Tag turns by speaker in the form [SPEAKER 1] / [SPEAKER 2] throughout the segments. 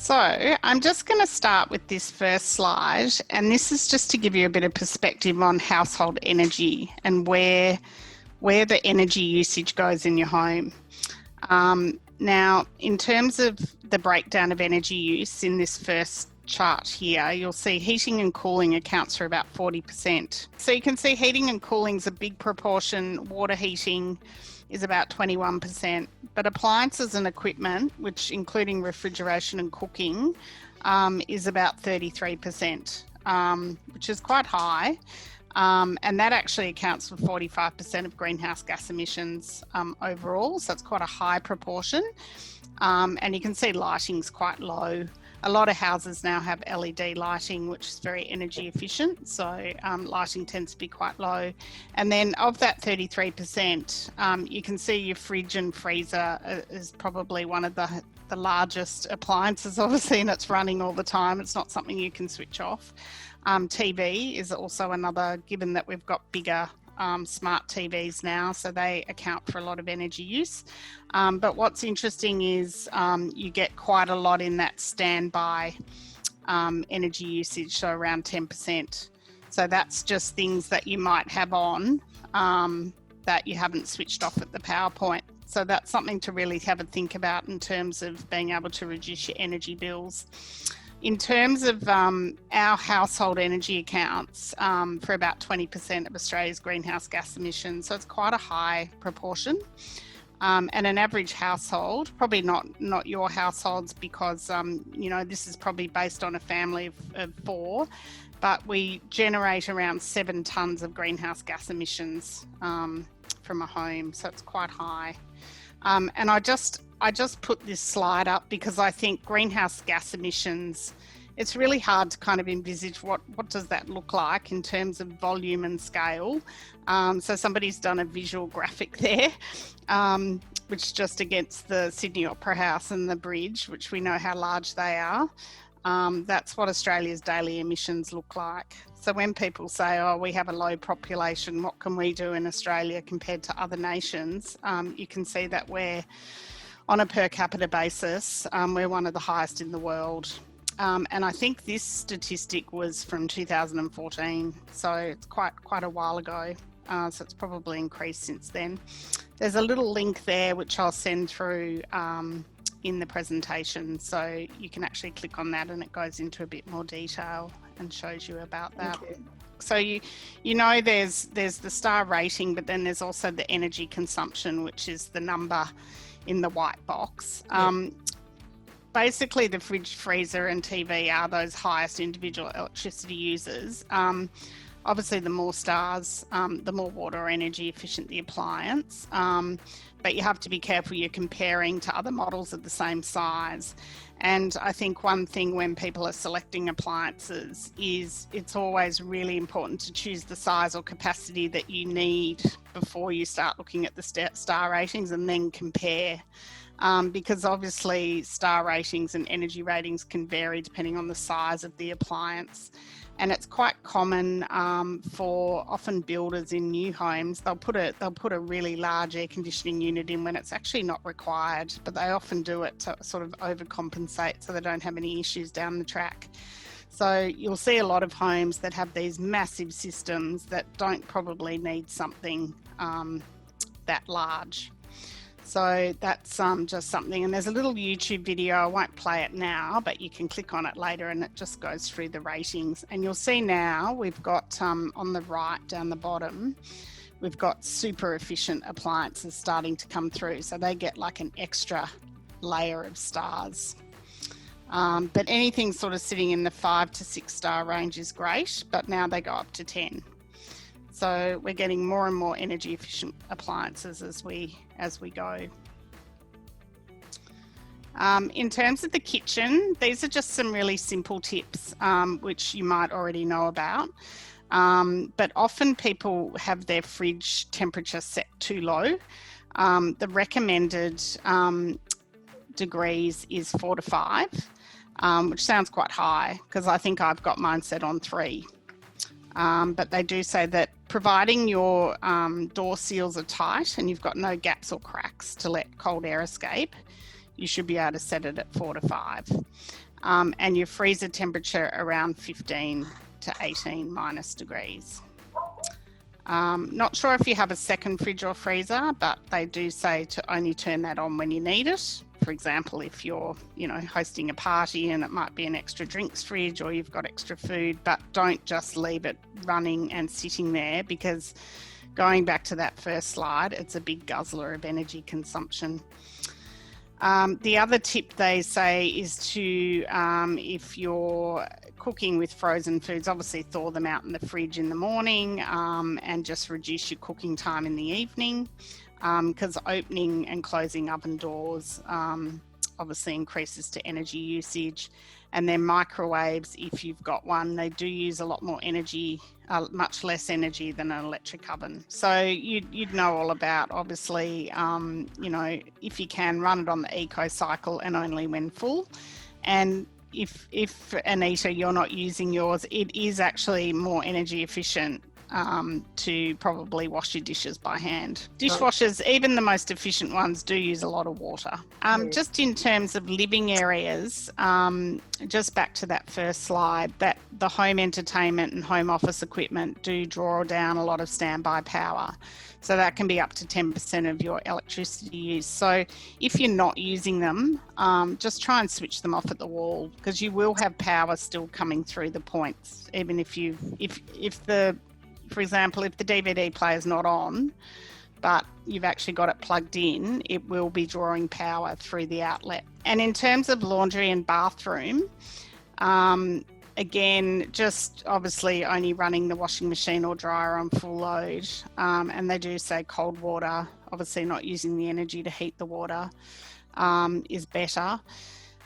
[SPEAKER 1] So I'm just going to start with this first slide, and this is just to give you a bit of perspective on household energy and where the energy usage goes in your home. Now, in terms of the breakdown of energy use in this first chart here, you'll see heating and cooling accounts for about 40%. So you can see heating and cooling is a big proportion, water heating is about 21%, but appliances and equipment, which including refrigeration and cooking, is about 33%, which is quite high. And that actually accounts for 45% of greenhouse gas emissions overall, so it's quite a high proportion. And you can see lighting's quite low. A lot of houses now have LED lighting, which is very energy efficient, so lighting tends to be quite low. And then of that 33%, you can see your fridge and freezer is probably one of the largest appliances, obviously, and it's running all the time. It's not something you can switch off. TV is also another, given that we've got bigger smart TVs now, so they account for a lot of energy use. But what's interesting is you get quite a lot in that standby energy usage, so around 10%. So that's just things that you might have on that you haven't switched off at the power point. So that's something to really have a think about in terms of being able to reduce your energy bills. In terms of our household energy accounts for about 20% of Australia's greenhouse gas emissions, so it's quite a high proportion. And an average household, probably not your households, because you know, this is probably based on a family of 4, but we generate around 7 tonnes of greenhouse gas emissions from a home, so it's quite high. And I just put this slide up because I think greenhouse gas emissions, it's really hard to kind of envisage what does that look like in terms of volume and scale. So somebody's done a visual graphic there, which is just against the Sydney Opera House and the bridge, which we know how large they are. That's what Australia's daily emissions look like. So when people say, oh, we have a low population, what can we do in Australia compared to other nations? You can see that we're, on a per capita basis, we're one of the highest in the world. And I think this statistic was from 2014, so it's quite a while ago. So it's probably increased since then. There's a little link there which I'll send through in the presentation, so you can actually click on that and it goes into a bit more detail and shows you about that. So you know there's the star rating, but then there's also the energy consumption, which is the number in the white box. Basically the fridge, freezer and TV are those highest individual electricity users. Obviously the more stars, the more water or energy efficient the appliance, but you have to be careful you're comparing to other models of the same size. And I think one thing when people are selecting appliances is it's always really important to choose the size or capacity that you need before you start looking at the star ratings and then compare. Because obviously star ratings and energy ratings can vary depending on the size of the appliance. And it's quite common for often builders in new homes, they'll put a really large air conditioning unit in when it's actually not required, but they often do it to sort of overcompensate so they don't have any issues down the track. So you'll see a lot of homes that have these massive systems that don't probably need something that large. So that's just something, and there's a little YouTube video, I won't play it now, but you can click on it later and it just goes through the ratings. And you'll see now we've got on the right down the bottom, we've got super efficient appliances starting to come through. So they get like an extra layer of stars. But anything sort of sitting in the 5 to 6 star range is great, but now they go up to 10. So we're getting more and more energy efficient appliances as we go. In terms of the kitchen, these are just some really simple tips, which you might already know about. But often people have their fridge temperature set too low. The recommended degrees is 4 to 5, which sounds quite high because I think I've got mine set on 3. But they do say that providing your door seals are tight and you've got no gaps or cracks to let cold air escape, you should be able to set it at 4 to 5. and your freezer temperature around 15 to 18 minus degrees. Not sure if you have a second fridge or freezer, but they do say to only turn that on when you need it. For example, if you're, hosting a party and it might be an extra drinks fridge or you've got extra food, but don't just leave it running and sitting there, because going back to that first slide, it's a big guzzler of energy consumption. The other tip they say is to, if you're cooking with frozen foods, obviously thaw them out in the fridge in the morning, and just reduce your cooking time in the evening, because opening and closing oven doors obviously increases to energy usage. And then microwaves, if you've got one, they do use a lot more energy, much less energy than an electric oven. So you'd know all about, obviously, if you can, run it on the eco cycle and only when full. And if Anita, you're not using yours, it is actually more energy efficient to probably wash your dishes by hand. Dishwashers, even the most efficient ones, do use a lot of water. Just in terms of living areas, just back to that first slide, that the home entertainment and home office equipment do draw down a lot of standby power. So that can be up to 10% of your electricity use. So if you're not using them, just try and switch them off at the wall, because you will have power still coming through the points, even for example, if the DVD player is not on, but you've actually got it plugged in, it will be drawing power through the outlet. And in terms of laundry and bathroom, again, just obviously only running the washing machine or dryer on full load. And they do say cold water, obviously not using the energy to heat the water, is better.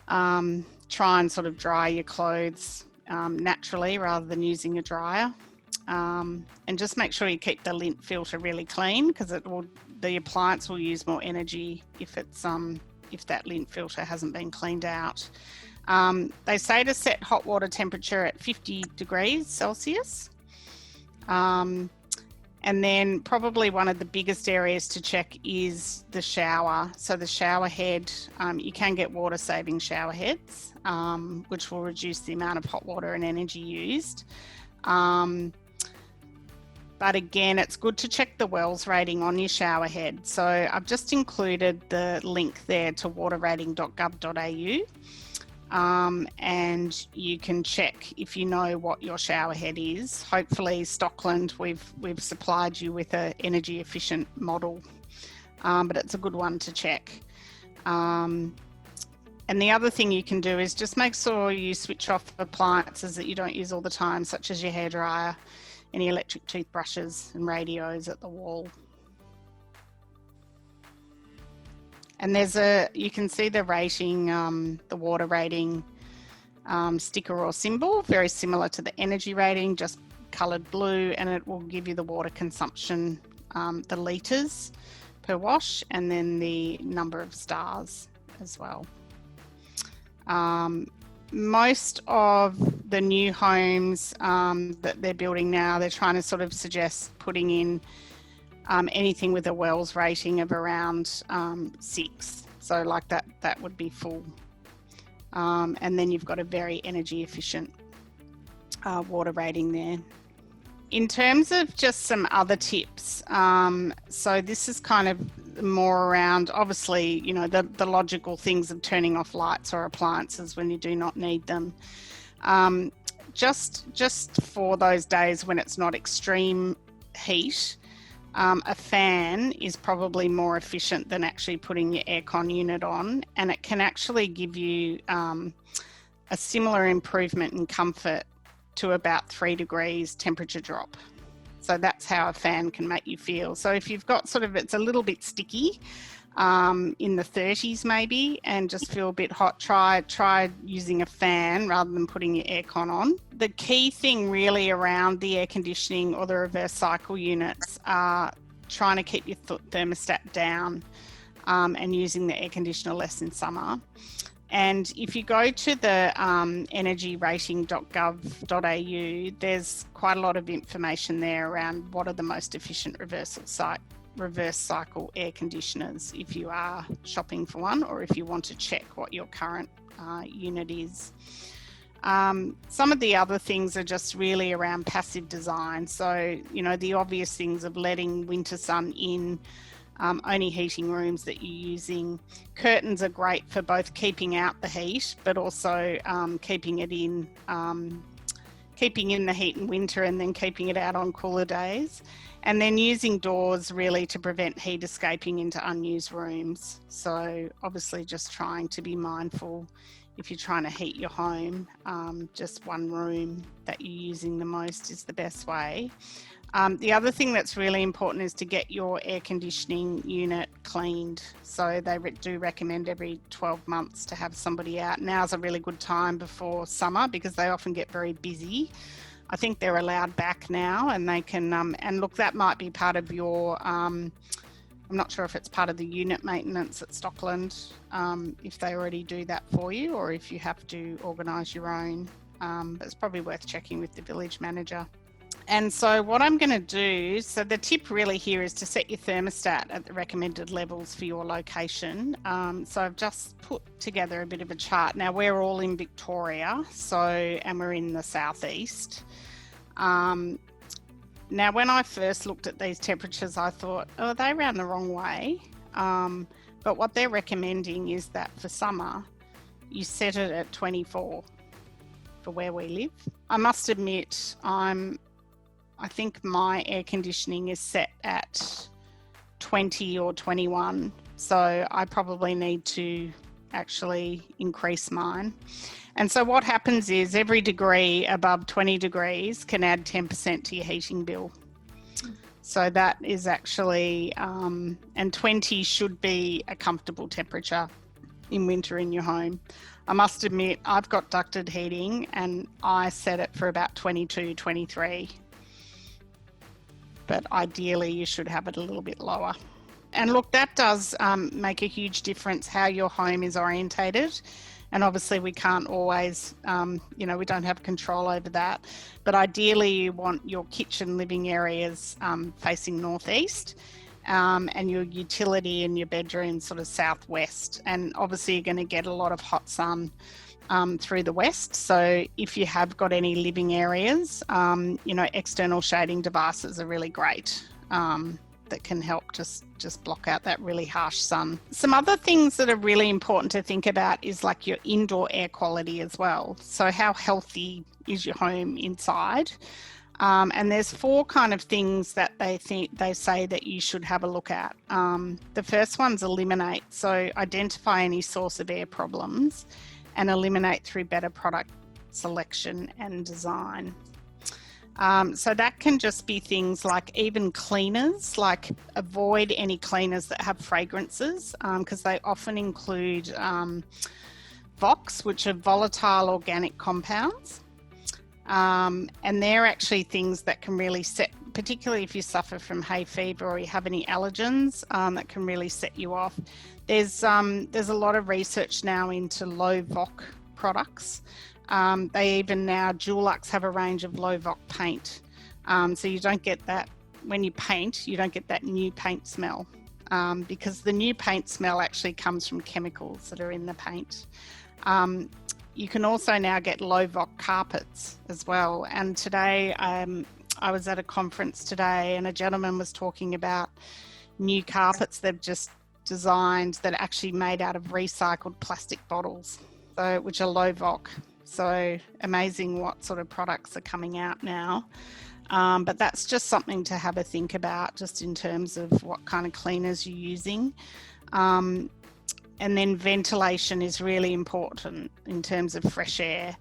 [SPEAKER 1] Try and sort of dry your clothes naturally rather than using a dryer. And just make sure you keep the lint filter really clean, because the appliance will use more energy if that lint filter hasn't been cleaned out. They say to set hot water temperature at 50 degrees Celsius. And then probably one of the biggest areas to check is the shower. So the shower head, you can get water saving shower heads, which will reduce the amount of hot water and energy used. But again, it's good to check the WELS rating on your shower head. So I've just included the link there to waterrating.gov.au, and you can check if you know what your shower head is. Hopefully Stockland, we've supplied you with an energy efficient model, but it's a good one to check. And the other thing you can do is just make sure you switch off appliances that you don't use all the time, such as your hairdryer, any electric toothbrushes and radios at the wall. And you can see the rating, the water rating sticker or symbol, very similar to the energy rating, just coloured blue, and it will give you the water consumption, the litres per wash, and then the number of stars as well. Most of the new homes that they're building now, they're trying to sort of suggest putting in anything with a WELS rating of around 6. So like that would be full. And then you've got a very energy efficient water rating there. In terms of just some other tips, so this is kind of more around, obviously, the logical things of turning off lights or appliances when you do not need them. Just for those days when it's not extreme heat, a fan is probably more efficient than actually putting your aircon unit on, and it can actually give you a similar improvement in comfort to about 3 degrees temperature drop. So that's how a fan can make you feel. So if you've got it's a little bit sticky, in the 30s maybe, and just feel a bit hot, try using a fan rather than putting your aircon on. The key thing really around the air conditioning or the reverse cycle units are trying to keep your thermostat down, and using the air conditioner less in summer. And if you go to the energyrating.gov.au, there's quite a lot of information there around what are the most efficient reversal reverse cycle air conditioners if you are shopping for one, or if you want to check what your current unit is. Some of the other things are just really around passive design. So, the obvious things of letting winter sun in, only heating rooms that you're using. Curtains are great for both keeping out the heat, but also keeping in the heat in winter and then keeping it out on cooler days. And then using doors really to prevent heat escaping into unused rooms. So obviously just trying to be mindful if you're trying to heat your home, just one room that you're using the most is the best way. The other thing that's really important is to get your air conditioning unit cleaned. So they do recommend every 12 months to have somebody out. Now's a really good time before summer because they often get very busy. I think they're allowed back now, and they can, and look, that might be part of your, I'm not sure if it's part of the unit maintenance at Stockland, if they already do that for you, or if you have to organise your own, but it's probably worth checking with the village manager. And so what I'm going to do, so the tip really here is to set your thermostat at the recommended levels for your location. So I've just put together a bit of a chart. Now we're all in Victoria, and we're in the southeast. Now when I first looked at these temperatures, I thought, oh, are they around the wrong way? But what they're recommending is that for summer, you set it at 24 for where we live. I must admit, I think my air conditioning is set at 20 or 21, so I probably need to actually increase mine. And so what happens is every degree above 20 degrees can add 10% to your heating bill. So that is actually, and 20 should be a comfortable temperature in winter in your home. I must admit, I've got ducted heating and I set it for about 22, 23. But ideally you should have it a little bit lower. And look, that does make a huge difference how your home is orientated. And obviously we can't always, we don't have control over that. But ideally you want your kitchen living areas facing northeast, and your utility and your bedroom sort of southwest. And obviously you're going to get a lot of hot sun through the west. So if you have got any living areas, external shading devices are really great. That can help just block out that really harsh sun. Some other things that are really important to think about is like your indoor air quality as well. So how healthy is your home inside? And there's 4 kind of things that they say that you should have a look at. The first one's eliminate. So identify any source of air problems and eliminate through better product selection and design. So that can just be things like even cleaners, like avoid any cleaners that have fragrances, because they often include VOCs, which are volatile organic compounds. And they're actually things that can really set, particularly if you suffer from hay fever or you have any allergens, that can really set you off. There's a lot of research now into low VOC products. They even now, Dulux have a range of low VOC paint. So you don't get that, when you paint, you don't get that new paint smell, because the new paint smell actually comes from chemicals that are in the paint. You can also now get low VOC carpets as well. And today, I was at a conference today and a gentleman was talking about new carpets they've just designed that are actually made out of recycled plastic bottles, so which are low VOC. So amazing what sort of products are coming out now. But that's just something to have a think about, just in terms of what kind of cleaners you're using. And then ventilation is really important in terms of fresh air.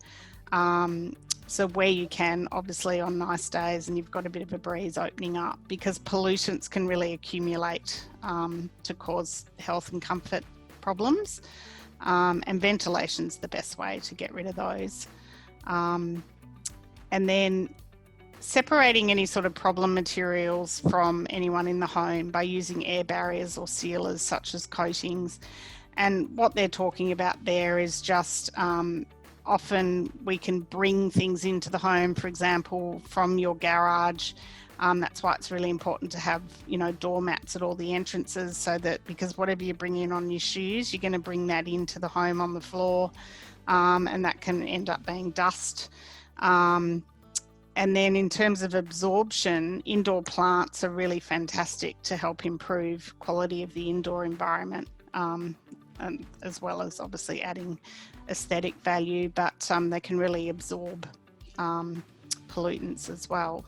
[SPEAKER 1] So where you can, obviously on nice days and you've got a bit of a breeze opening up, because pollutants can really accumulate to cause health and comfort problems. And ventilation's the best way to get rid of those. And then separating any sort of problem materials from anyone in the home by using air barriers or sealers such as coatings. And what they're talking about there is just often we can bring things into the home, for example, from your garage, That's why it's really important to have, doormats at all the entrances, so that, because whatever you bring in on your shoes, you're going to bring that into the home on the floor, and that can end up being dust. And then in terms of absorption, indoor plants are really fantastic to help improve quality of the indoor environment, and as well as obviously adding aesthetic value, but they can really absorb pollutants as well.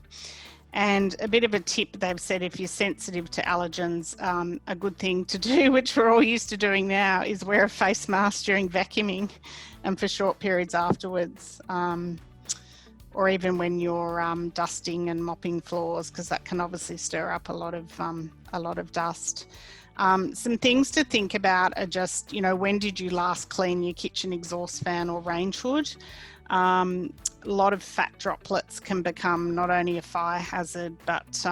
[SPEAKER 1] And a bit of a tip, they've said, if you're sensitive to allergens, a good thing to do, which we're all used to doing now, is wear a face mask during vacuuming and for short periods afterwards, or even when you're dusting and mopping floors, because that can obviously stir up a lot of dust. Some things to think about are just, when did you last clean your kitchen exhaust fan or range hood? A lot of fat droplets can become not only a fire hazard, but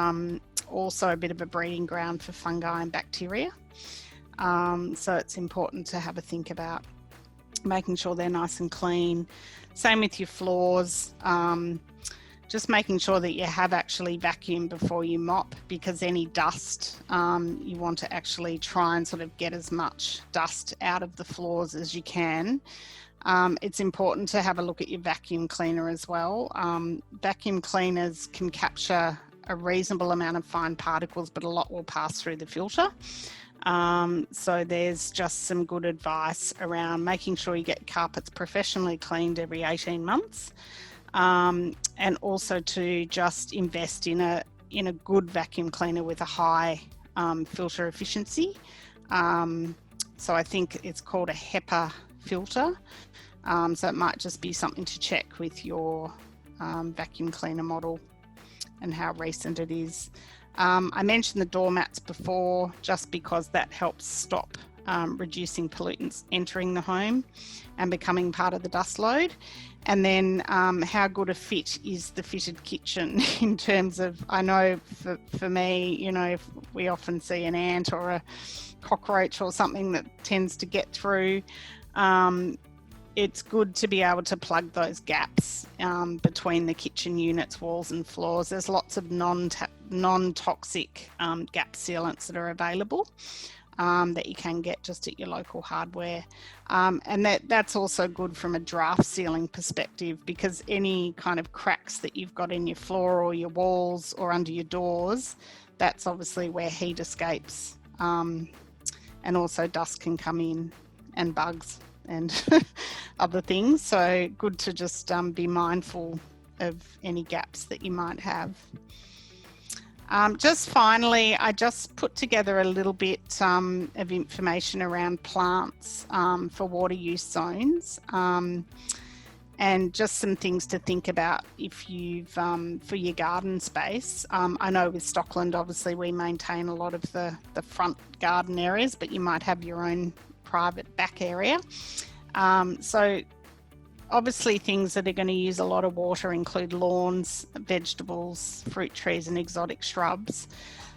[SPEAKER 1] also a bit of a breeding ground for fungi and bacteria. So it's important to have a think about making sure they're nice and clean. Same with your floors. Just making sure that you have actually vacuumed before you mop, because any dust, you want to actually try and sort of get as much dust out of the floors as you can. It's important to have a look at your vacuum cleaner as well. Vacuum cleaners can capture a reasonable amount of fine particles, but a lot will pass through the filter. So there's just some good advice around making sure you get carpets professionally cleaned every 18 months. And also to just invest in a good vacuum cleaner with a high filter efficiency. So I think it's called a HEPA filter. So it might just be something to check with your vacuum cleaner model and how recent it is. I mentioned the doormats before, just because that helps stop reducing pollutants entering the home and becoming part of the dust load. And then how good a fit is the fitted kitchen in terms of, I know for me, if we often see an ant or a cockroach or something that tends to get through, it's good to be able to plug those gaps between the kitchen units, walls and floors. There's lots of non-toxic gap sealants that are available that you can get just at your local hardware. And that's also good from a draft sealing perspective, because any kind of cracks that you've got in your floor or your walls or under your doors, that's obviously where heat escapes, and also dust can come in, and bugs and other things. So good to just be mindful of any gaps that you might have. Just finally, I just put together a little bit of information around plants for water use zones, and just some things to think about if you've for your garden space. I know with Stockland, obviously we maintain a lot of the front garden areas, but you might have your own private back area. So obviously things that are going to use a lot of water include lawns, vegetables, fruit trees and exotic shrubs.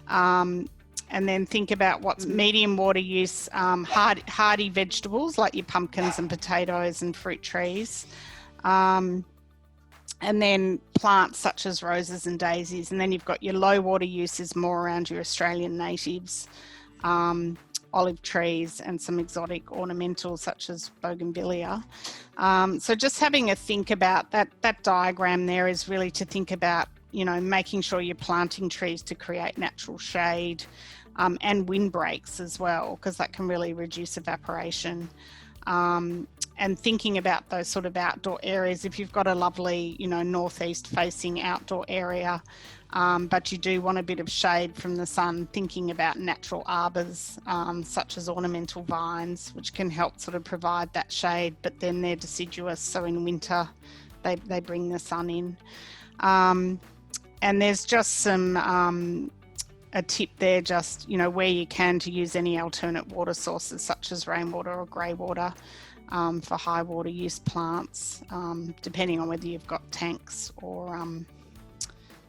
[SPEAKER 1] And then think about what's medium water use, hardy vegetables like your pumpkins and potatoes and fruit trees. And then plants such as roses and daisies. And then you've got your low water uses more around your Australian natives, olive trees and some exotic ornamentals such as bougainvillea. So just having a think about that diagram there is really to think about, making sure you're planting trees to create natural shade, and windbreaks as well, because that can really reduce evaporation. And thinking about those sort of outdoor areas, if you've got a lovely, northeast facing outdoor area, but you do want a bit of shade from the sun, thinking about natural arbors, such as ornamental vines, which can help sort of provide that shade, but then they're deciduous, so in winter they bring the sun in. And there's just some a tip there, just where you can, to use any alternate water sources such as rainwater or grey water for high water use plants, depending on whether you've got tanks or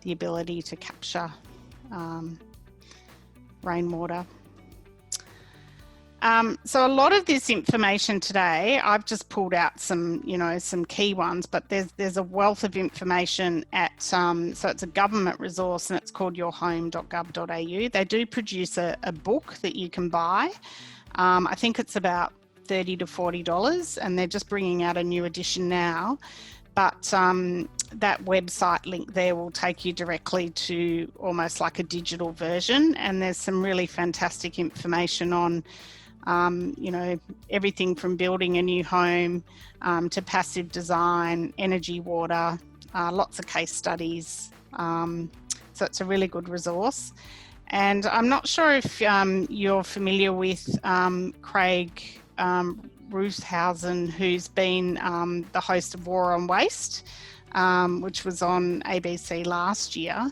[SPEAKER 1] the ability to capture rainwater. So a lot of this information today, I've just pulled out some, some key ones, but there's a wealth of information at, so it's a government resource and it's called yourhome.gov.au. They do produce a book that you can buy. I think it's about $30 to $40, and they're just bringing out a new edition now. But that website link there will take you directly to almost like a digital version, and there's some really fantastic information on everything from building a new home to passive design, energy, water, lots of case studies. So it's a really good resource. And I'm not sure if you're familiar with Craig Roothausen, who's been the host of War on Waste, which was on ABC last year.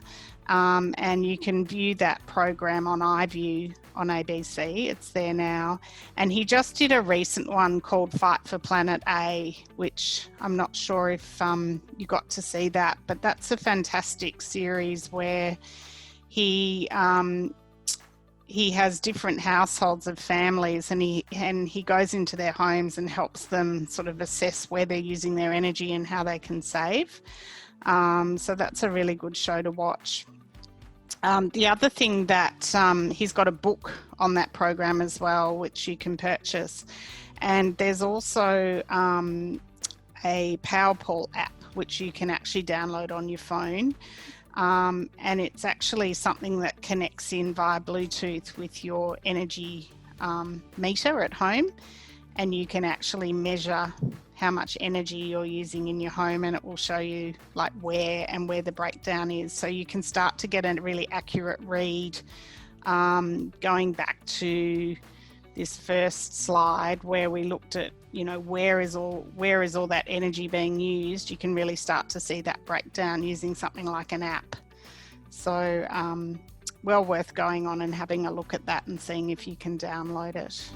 [SPEAKER 1] And you can view that program on iView on ABC. It's there now. And he just did a recent one called Fight for Planet A, which I'm not sure if you got to see that, but that's a fantastic series where he has different households of families, and he goes into their homes and helps them sort of assess where they're using their energy and how they can save. So that's a really good show to watch. The other thing that he's got a book on that program as well, which you can purchase. And there's also a PowerPool app, which you can actually download on your phone. And it's actually something that connects in via Bluetooth with your energy meter at home. And you can actually measure how much energy you're using in your home, and it will show you like where the breakdown is. So you can start to get a really accurate read. Going back to this first slide where we looked at, where is all that energy being used, you can really start to see that breakdown using something like an app. So well worth going on and having a look at that and seeing if you can download it.